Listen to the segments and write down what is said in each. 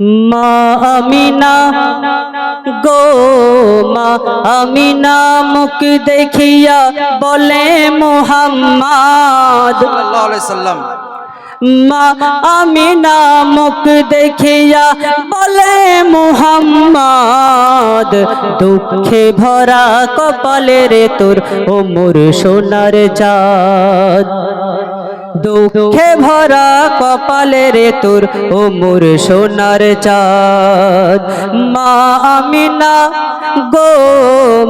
মা আমিনা গো মা আমিনা মুখ দেখিয়া বলে মুহাম্মদ সাল্লাল্লাহু আলাইহি সাল্লাম। মা আমিনা মুখ দেখিয়া বলে মুহাম্মদ দুঃখে ভরা কপালে রে তোর ও মোর সোনার চাঁদ দুঃখে ভরা কপালে রে তোর ও মোর সোনার চাঁদ মা আমিনা গো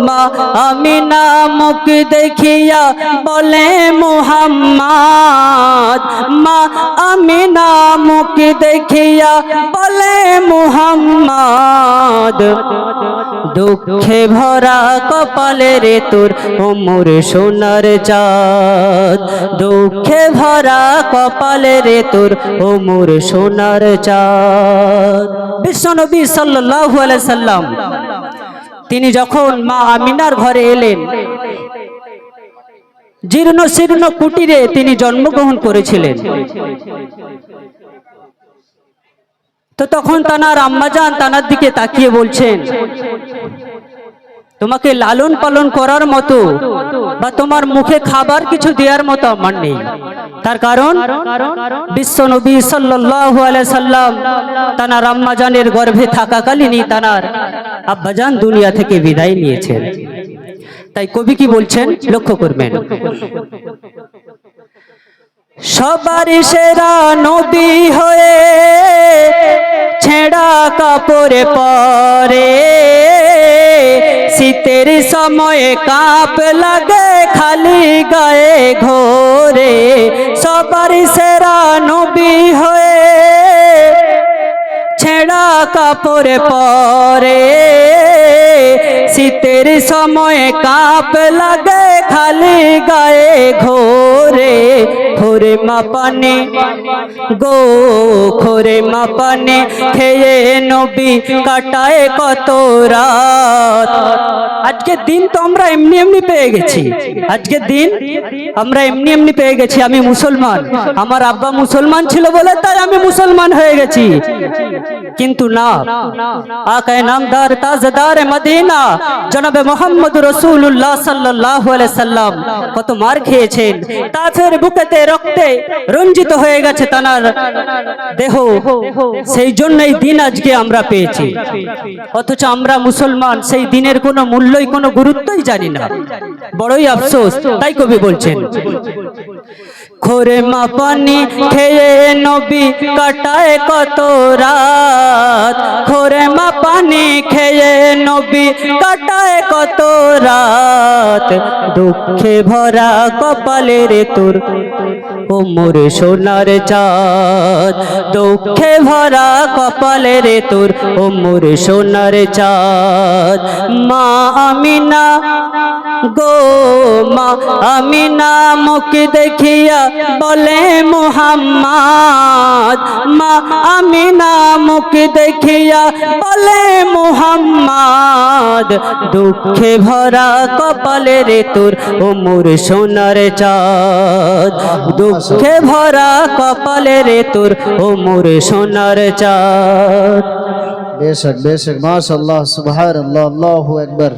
মা আমিনা মুখ দেখিয়া বলে মুহাম্মদ মা আমিনা মুখ দেখিয়া বলে মুহাম্মদ দুঃখে ভরা কপালে রে তোর ও মোর সোনার চাঁদ দুঃখে ভরা কপালে রে তোর ও মোর সোনার চাঁদ। বিশ্বনবী সাল্লাল্লাহু আলাইহি সাল্লাম তিনি যখন মা আমিনার ঘরে এলেন, জীর্ণ শীর্ণ কুটিরে তিনি জন্মগ্রহণ করেছিলেন। তো তখন তানার আম্মাজান তানার দিকে তাকিয়ে বলছেন, তোমাকে লালন পালন করার মতো বা তোমার মুখে খাবার কিছু দেওয়ার মতো আমার নেই। তার কারণ বিশ্বনবী সাল্লাল্লাহু আলাইহি সাল্লাম তানার আম্মাজানের গর্ভে থাকাকালীনই তানার আব্বাজান দুনিয়া থেকে বিদায় নিয়েছেন। তাই কবি কি বলছেন লক্ষ্য করবেন, সবার সেরা নবী হয়ে ছেঁড়া কাপড়ে পরে শীতের সময়ে কাঁপ লাগে খালি গায়ে ঘোরে সবার সেরা নবী হয়ে ছেঁড়া কাপড়ে পরে শীতের সময়ে কাঁপ লাগে খালি গায়ে ঘোরে খোরে মাপানে গো খোরে মাপানে খেয়ে নবী কাটায় কত রাত। আজকে দিন তো আমরা এমনি এমনি পেয়ে গেছি, আজকে দিন আমরা এমনি এমনি পেয়ে গেছি। আমি মুসলমান, আমার আব্বা মুসলমান ছিল বলে তাই আমি মুসলমান হয়ে গেছি, কিন্তু না, আকায়ে নামদার তাজদার মদিনা জনাবে মুহাম্মদ রাসূলুল্লাহ সাল্লাল্লাহু আলাইহি সাল্লাম কত মার খেয়েছেন, তাফের বুকেতে রক্তে রঞ্জিত হয়ে গেছে তানার দেহ, সেই জন্যই দিন আজকে আমরা পেয়েছি। অথচ আমরা মুসলমান সেই দিনের কোনো মূল্যই কোনো গুরুত্বই জানি না, বড়ই আফসোস। তাই কবি বলছেন, খোরে মাপানি খেয়ে নবী কাটায় কত রাত খোরে মাপানি খেয়ে নবী কাটায় কত রাত দুঃখে ভরা কপালে রে তোর ও মোর সোনার চাঁদ দুঃখে ভরা কপালে রে তোর ও মোর সোনার চাঁদ। মা আমিনা গো মা আমিনা মুখ দেখিয়া বলে মুহাম্মদ মা আমিনা মুখ দেখিয়া বলে মুহাম্মদ দুঃখে ভরা কপালে রে তোর ও মোর সোনার চাঁদ দুঃখে ভরা কপালে রে তোর ও মোর সোনার চাঁদ। বেশক বেশক মাশাআল্লাহ সুবহানাল্লাহ আল্লাহু আকবার।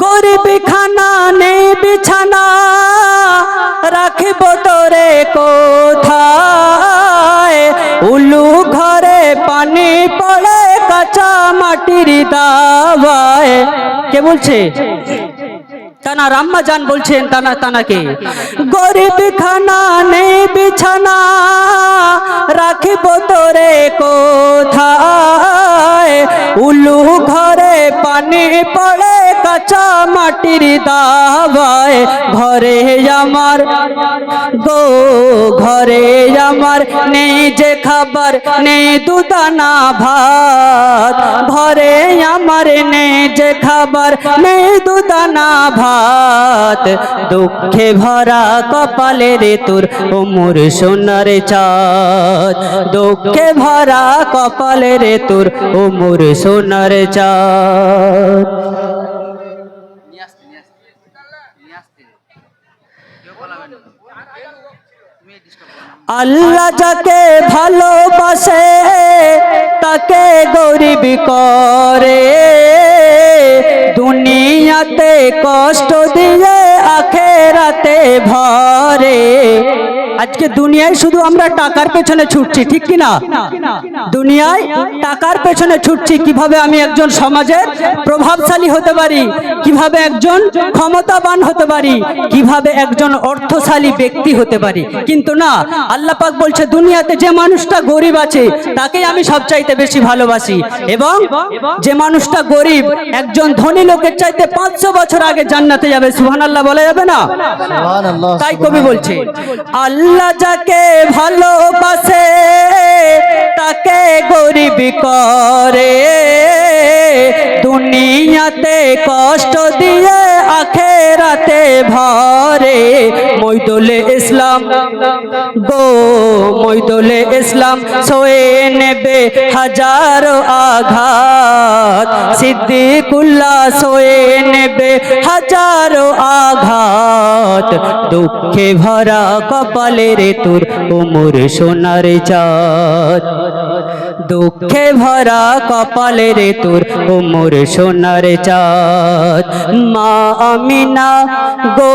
গরিব খানা নেই বিছানা রাখিব তোরে কোথায় উলু ঘরে পানি পড়ে কাঁচা মাটির দাওয়ায়। কে বলছে? তানা আম্মা জান বলছেন তানাকে, গরিব খানা নেই বিছানা রাখিব তোরে কোথায় উলু ঘরে পানি পড়ে কাঁচা মাটির দাওয়ায় ঘরে আমার গো ঘরে আমার নেই যে খাবার নেই দুদানা ভাত ঘরে আমার নেই যে খাবার নেই দুদানা ভাত দুঃখে ভরা কপালে রে তোর ও মোর সোনার চাঁদ দুঃখে ভরা কপালে রে তোর ও মোর সোনার চাঁদ। আল্লাহ যাকে ভালোবাসে তাকে গরিব করে, দুনিয়াতে কষ্ট দিয়ে আখেরাতে ভরে। আজকে দুনিয়ায় শুধু আমরা টাকার পেছনে ছুটছি, ঠিক কি না? দুনিয়ায় টাকার পেছনে ছুটছি, কিভাবে আমি একজন সমাজের প্রভাবশালী হতে পারি, কিভাবে একজন ক্ষমতাবান হতে পারি, কিভাবে একজন অর্থশালী ব্যক্তি হতে পারি। কিন্তু না, আল্লাহ পাক বলছে দুনিয়াতে যে মানুষটা গরিব আছে তাকেই আমি সবচাইতে বেশি ভালোবাসি, এবং যে মানুষটা গরিব একজন ধনী লোকের চাইতে 500 বছর আগে জান্নাতে যাবে। সুবহানাল্লাহ বলা যাবে না? সুবহানাল্লাহ। তাই কবি বলছে আল্লাহ যাকে ভালোবাসে তাকে গরিব করে, দুনিয়াতে কষ্ট দিয়ে আখেরাতে ভরে। মইদুলে ইসলাম গো মইদুলে ইসলাম সয়ে নেবে হাজারো আঘাত, সিদ্দিকুল্লাহ সয়ে নেবে হাজারো আঘাত। দুঃখে ভরা কপালে রে তোর উমর সোনার চাঁদ, দুঃখে ভরা কপালে রে তোর উমর সোনার চাঁদ। মা আমিনা গো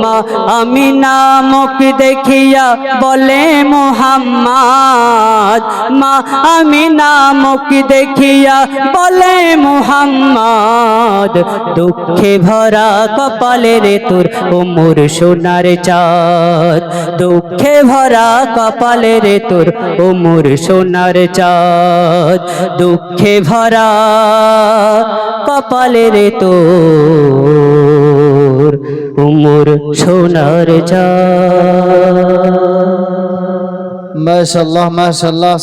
মা আমিনা মুখ দেখিয়া বলে মুহাম্মদ, মা আমিনা মুখ দেখিয়া বলে মুহাম্মদ। দুঃখে ভরা কপালে রে তোর উমর সোনার চাঁদ, দুঃখে ভরা কপালে রে তোর উমর সোনার চাঁদ, দুঃখে ভরা কপালে রে তোর উমর সোনার চাঁদ। মাশাআল্লাহ মাশাআল্লাহ।